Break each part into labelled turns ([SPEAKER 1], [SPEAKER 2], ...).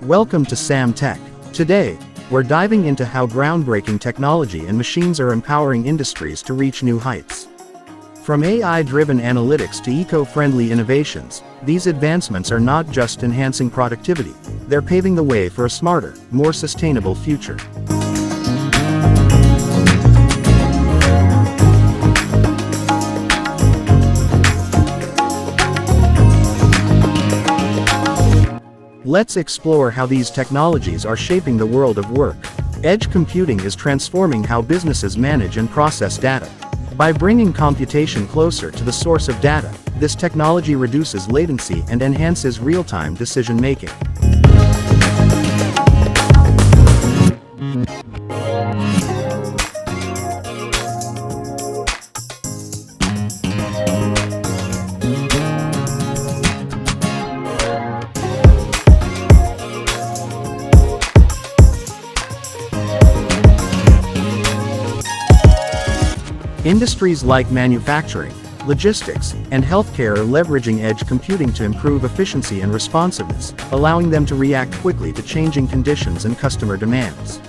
[SPEAKER 1] Welcome to Sam Tech. Today, we're diving into how groundbreaking technology and machines are empowering industries to reach new heights. From AI-driven analytics to eco-friendly innovations, these advancements are not just enhancing productivity, they're paving the way for a smarter, more sustainable future. Let's explore how these technologies are shaping the world of work. Edge computing is transforming how businesses manage and process data. By bringing computation closer to the source of data, this technology reduces latency and enhances real-time decision-making. Industries like manufacturing, logistics, and healthcare are leveraging edge computing to improve efficiency and responsiveness, allowing them to react quickly to changing conditions and customer demands.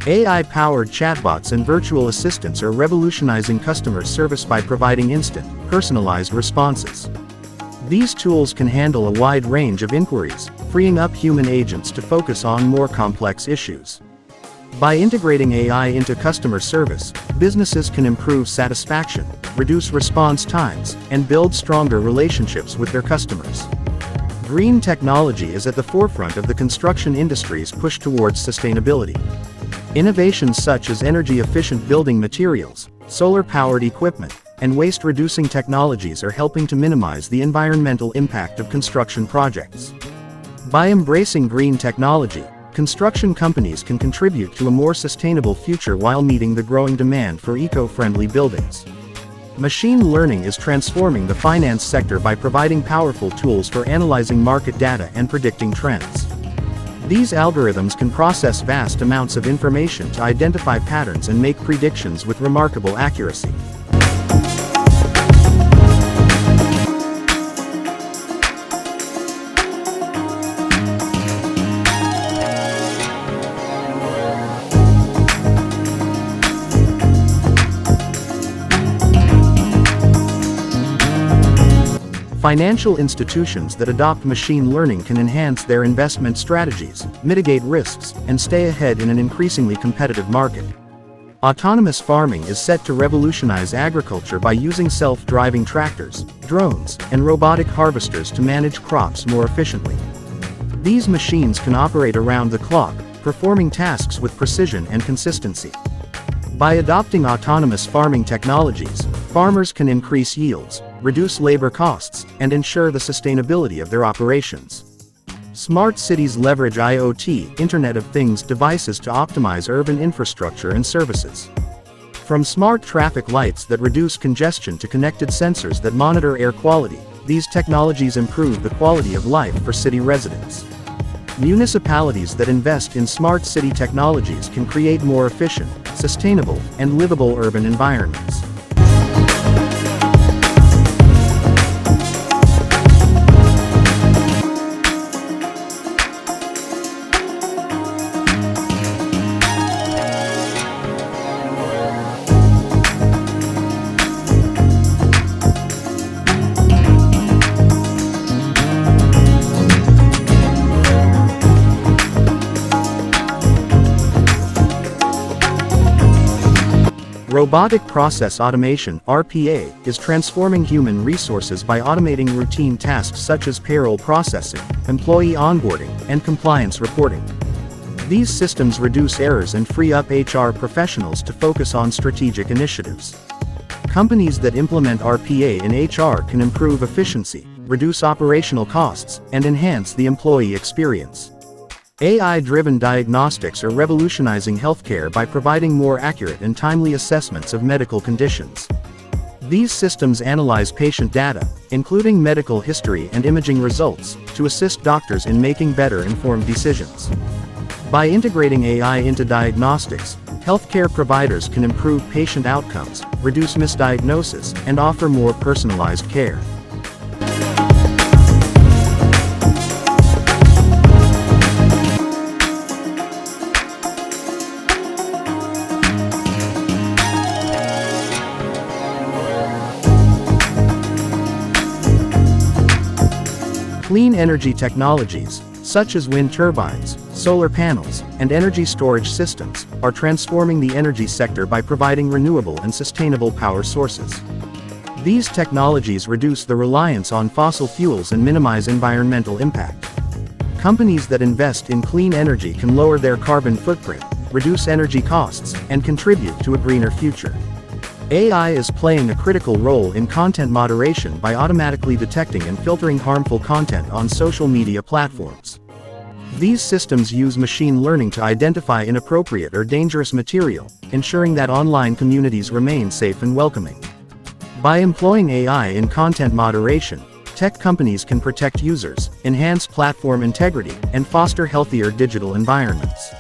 [SPEAKER 1] AI-powered chatbots and virtual assistants are revolutionizing customer service by providing instant, personalized responses. These tools can handle a wide range of inquiries, freeing up human agents to focus on more complex issues. By integrating AI into customer service, businesses can improve satisfaction, reduce response times, and build stronger relationships with their customers. Green technology is at the forefront of the construction industry's push towards sustainability. Innovations such as energy-efficient building materials, solar-powered equipment, and waste-reducing technologies are helping to minimize the environmental impact of construction projects. By embracing green technology, construction companies can contribute to a more sustainable future while meeting the growing demand for eco-friendly buildings. Machine learning is transforming the finance sector by providing powerful tools for analyzing market data and predicting trends. These algorithms can process vast amounts of information to identify patterns and make predictions with remarkable accuracy. Financial institutions that adopt machine learning can enhance their investment strategies, mitigate risks, and stay ahead in an increasingly competitive market. Autonomous farming is set to revolutionize agriculture by using self-driving tractors, drones, and robotic harvesters to manage crops more efficiently. These machines can operate around the clock, performing tasks with precision and consistency. By adopting autonomous farming technologies, farmers can increase yields, reduce labor costs, and ensure the sustainability of their operations. Smart cities leverage IoT, Internet of Things devices to optimize urban infrastructure and services. From smart traffic lights that reduce congestion to connected sensors that monitor air quality, these technologies improve the quality of life for city residents. Municipalities that invest in smart city technologies can create more efficient, sustainable, and livable urban environments. Robotic process automation (RPA) is transforming human resources by automating routine tasks such as payroll processing, employee onboarding, and compliance reporting. These systems reduce errors and free up HR professionals to focus on strategic initiatives. Companies that implement RPA in HR can improve efficiency, reduce operational costs, and enhance the employee experience. AI-driven diagnostics are revolutionizing healthcare by providing more accurate and timely assessments of medical conditions. These systems analyze patient data, including medical history and imaging results, to assist doctors in making better informed decisions. By integrating AI into diagnostics, healthcare providers can improve patient outcomes, reduce misdiagnosis, and offer more personalized care. Clean energy technologies, such as wind turbines, solar panels, and energy storage systems, are transforming the energy sector by providing renewable and sustainable power sources. These technologies reduce the reliance on fossil fuels and minimize environmental impact. Companies that invest in clean energy can lower their carbon footprint, reduce energy costs, and contribute to a greener future. AI is playing a critical role in content moderation by automatically detecting and filtering harmful content on social media platforms. These systems use machine learning to identify inappropriate or dangerous material, ensuring that online communities remain safe and welcoming. By employing AI in content moderation, tech companies can protect users, enhance platform integrity, and foster healthier digital environments.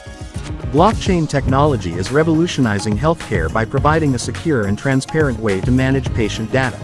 [SPEAKER 1] Blockchain technology is revolutionizing healthcare by providing a secure and transparent way to manage patient data.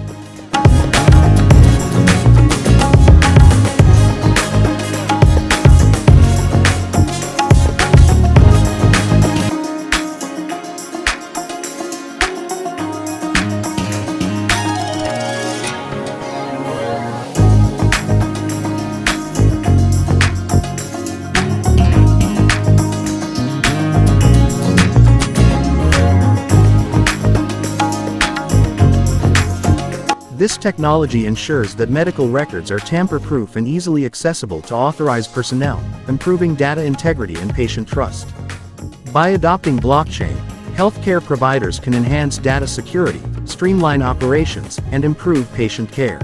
[SPEAKER 1] This technology ensures that medical records are tamper-proof and easily accessible to authorized personnel, improving data integrity and patient trust. By adopting blockchain, healthcare providers can enhance data security, streamline operations, and improve patient care.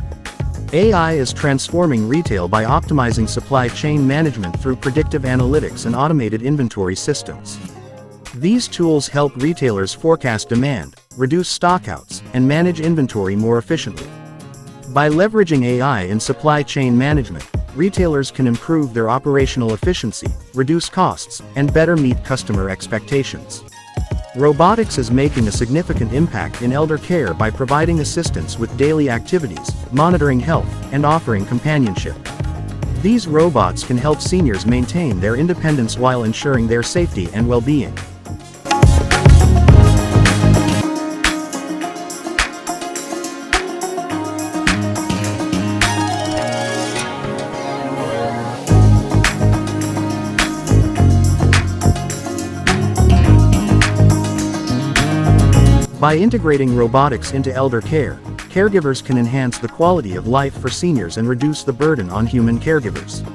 [SPEAKER 1] AI is transforming retail by optimizing supply chain management through predictive analytics and automated inventory systems. These tools help retailers forecast demand, reduce stockouts, and manage inventory more efficiently. By leveraging AI in supply chain management, retailers can improve their operational efficiency, reduce costs, and better meet customer expectations. Robotics is making a significant impact in elder care by providing assistance with daily activities, monitoring health, and offering companionship. These robots can help seniors maintain their independence while ensuring their safety and well-being. By integrating robotics into elder care, caregivers can enhance the quality of life for seniors and reduce the burden on human caregivers.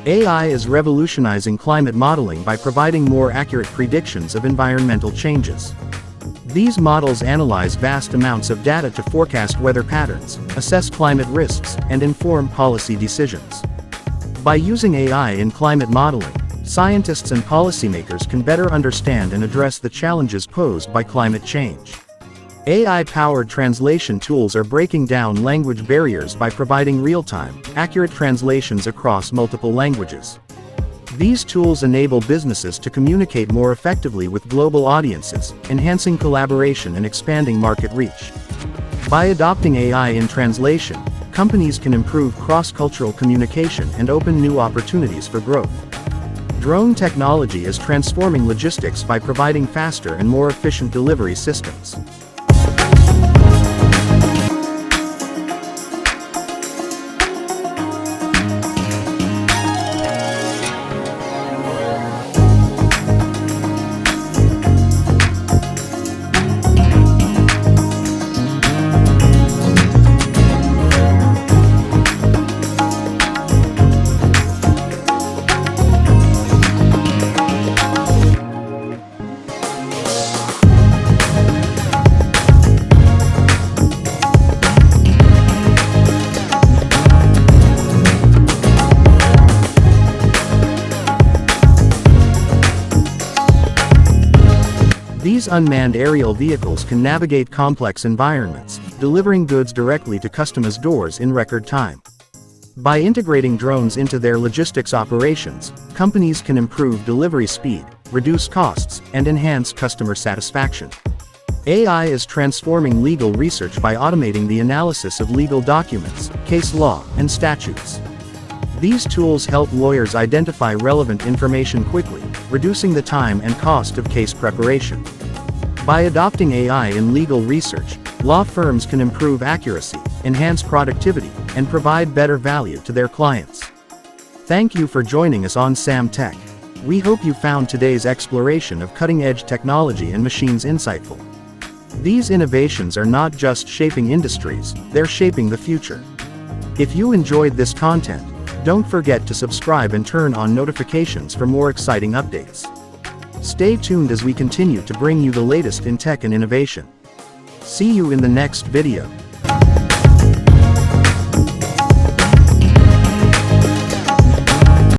[SPEAKER 1] AI is revolutionizing climate modeling by providing more accurate predictions of environmental changes. These models analyze vast amounts of data to forecast weather patterns, assess climate risks, and inform policy decisions. By using AI in climate modeling, scientists and policymakers can better understand and address the challenges posed by climate change. AI-powered translation tools are breaking down language barriers by providing real-time, accurate translations across multiple languages. These tools enable businesses to communicate more effectively with global audiences, enhancing collaboration and expanding market reach. By adopting AI in translation, companies can improve cross-cultural communication and open new opportunities for growth. Drone technology is transforming logistics by providing faster and more efficient delivery systems. These unmanned aerial vehicles can navigate complex environments, delivering goods directly to customers' doors in record time. By integrating drones into their logistics operations, companies can improve delivery speed, reduce costs, and enhance customer satisfaction. AI is transforming legal research by automating the analysis of legal documents, case law, and statutes. These tools help lawyers identify relevant information quickly, reducing the time and cost of case preparation. By adopting AI in legal research, law firms can improve accuracy, enhance productivity, and provide better value to their clients. Thank you for joining us on Sam Tech. We hope you found today's exploration of cutting-edge technology and machines insightful. These innovations are not just shaping industries, they're shaping the future. If you enjoyed this content, don't forget to subscribe and turn on notifications for more exciting updates. Stay tuned as we continue to bring you the latest in tech and innovation. See you in the next video.